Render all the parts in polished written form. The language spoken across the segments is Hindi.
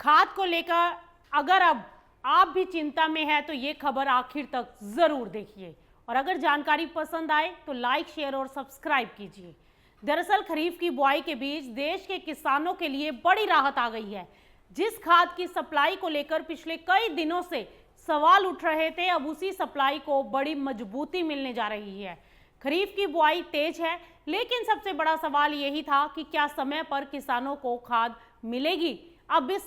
खाद को लेकर अगर अब आप भी चिंता में हैं तो ये खबर आखिर तक जरूर देखिए, और अगर जानकारी पसंद आए तो लाइक, शेयर और सब्सक्राइब कीजिए। दरअसल खरीफ की बुआई के बीच देश के किसानों के लिए बड़ी राहत आ गई है। जिस खाद की सप्लाई को लेकर पिछले कई दिनों से सवाल उठ रहे थे, अब उसी सप्लाई को बड़ी मजबूती मिलने जा रही है। खरीफ की बुआई तेज है, लेकिन सबसे बड़ा सवाल यही था कि क्या समय पर किसानों को खाद मिलेगी। अब इस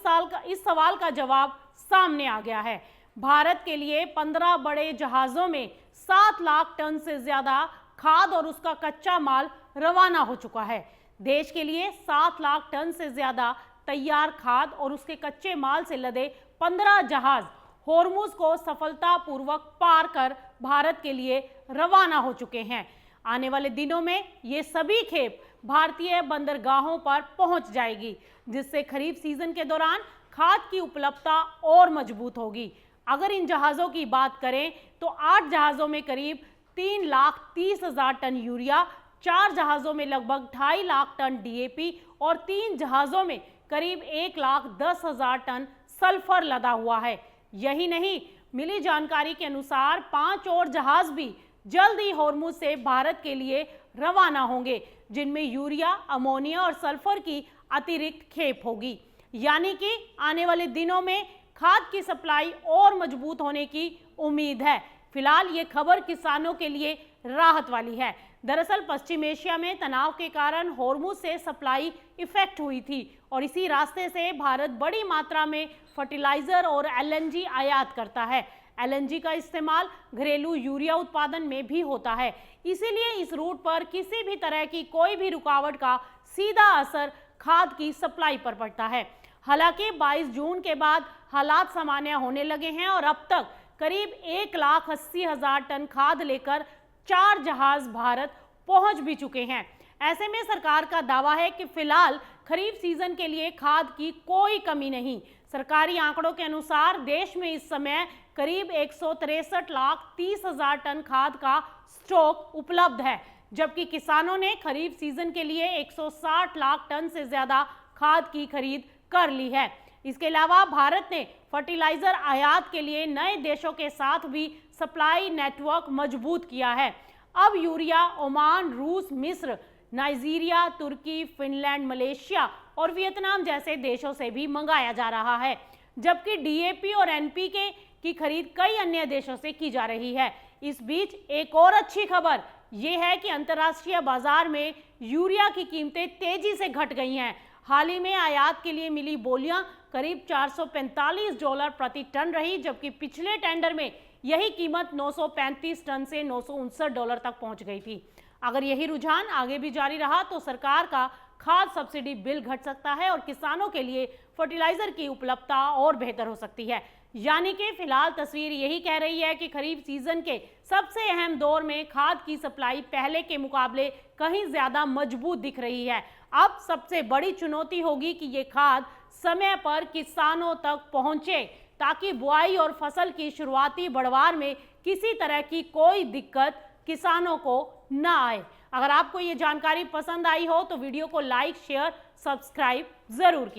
सवाल का जवाब सामने आ गया है। भारत के लिए 15 बड़े जहाजों में 7 लाख टन से ज्यादा खाद और उसका कच्चा माल रवाना हो चुका है। देश के लिए 7 लाख टन से ज्यादा तैयार खाद और उसके कच्चे माल से लदे 15 जहाज होर्मुज को सफलतापूर्वक पार कर भारत के लिए रवाना हो चुके हैं। आने वाले दिनों में ये सभी खेप भारतीय बंदरगाहों पर पहुंच जाएगी, जिससे खरीफ सीजन के दौरान खाद की उपलब्धता और मजबूत होगी। अगर इन जहाज़ों की बात करें तो 8 जहाज़ों में करीब 3,30,000 टन यूरिया, 4 जहाज़ों में लगभग 2.5 लाख टन डीएपी और 3 जहाज़ों में करीब 1,10,000 टन सल्फर लदा हुआ है। यही नहीं, मिली जानकारी के अनुसार 5 और जहाज भी जल्द ही होर्मुज से भारत के लिए रवाना होंगे, जिनमें यूरिया, अमोनिया और सल्फर की अतिरिक्त खेप होगी। यानी कि आने वाले दिनों में खाद की सप्लाई और मजबूत होने की उम्मीद है। फिलहाल ये खबर किसानों के लिए राहत वाली है। दरअसल पश्चिम एशिया में तनाव के कारण होर्मुज से सप्लाई इफेक्ट हुई थी और इसी रास्ते से भारत बड़ी मात्रा में फर्टिलाइजर और एलएनजी आयात करता है। एलएनजी का इस्तेमाल घरेलू यूरिया उत्पादन में भी होता है, इसीलिए इस रूट पर किसी भी तरह की कोई भी रुकावट का सीधा असर खाद की सप्लाई पर पड़ता है। हालांकि 22 जून के बाद हालात सामान्य होने लगे हैं और अब तक करीब 1,80,000 टन खाद लेकर 4 जहाज भारत पहुंच भी चुके हैं। ऐसे में सरकार का दावा है कि फिलहाल खरीफ सीजन के लिए खाद की कोई कमी नहीं। सरकारी आंकड़ों के अनुसार देश में इस समय करीब 163,30,000 टन खाद का स्टॉक उपलब्ध है, जबकि किसानों ने खरीफ सीजन के लिए 160 लाख टन से ज्यादा खाद की खरीद कर ली है। इसके अलावा भारत ने फर्टिलाइजर आयात के लिए नए देशों के साथ भी सप्लाई नेटवर्क मजबूत किया है। अब यूरिया ओमान, रूस, मिस्र, नाइजीरिया, तुर्की, फिनलैंड, मलेशिया और वियतनाम जैसे देशों से भी मंगाया जा रहा है, जबकि डीएपी और एनपीके की खरीद कई अन्य देशों से की जा रही है। इस बीच एक और अच्छी खबर यह है कि अंतर्राष्ट्रीय बाजार में यूरिया की कीमतें तेजी से घट गई हैं। हाल ही में आयात के लिए मिली बोलियां करीब $445 प्रति टन रही, जबकि पिछले टेंडर में यही कीमत 935 टन से $959 तक पहुंच गई थी। अगर यही रुझान आगे भी जारी रहा तो सरकार का खाद सब्सिडी बिल घट सकता है और किसानों के लिए फर्टिलाइजर की उपलब्धता और बेहतर हो सकती है। यानी कि फिलहाल तस्वीर यही कह रही है कि खरीफ सीजन के सबसे अहम दौर में खाद की सप्लाई पहले के मुकाबले कहीं ज्यादा मजबूत दिख रही है। अब सबसे बड़ी चुनौती होगी कि ये खाद समय पर किसानों तक पहुंचे, ताकि बुआई और फसल की शुरुआती बढ़वार में किसी तरह की कोई दिक्कत किसानों को न आए। अगर आपको ये जानकारी पसंद आई हो तो वीडियो को लाइक, शेयर, सब्सक्राइब जरूर कीजिए।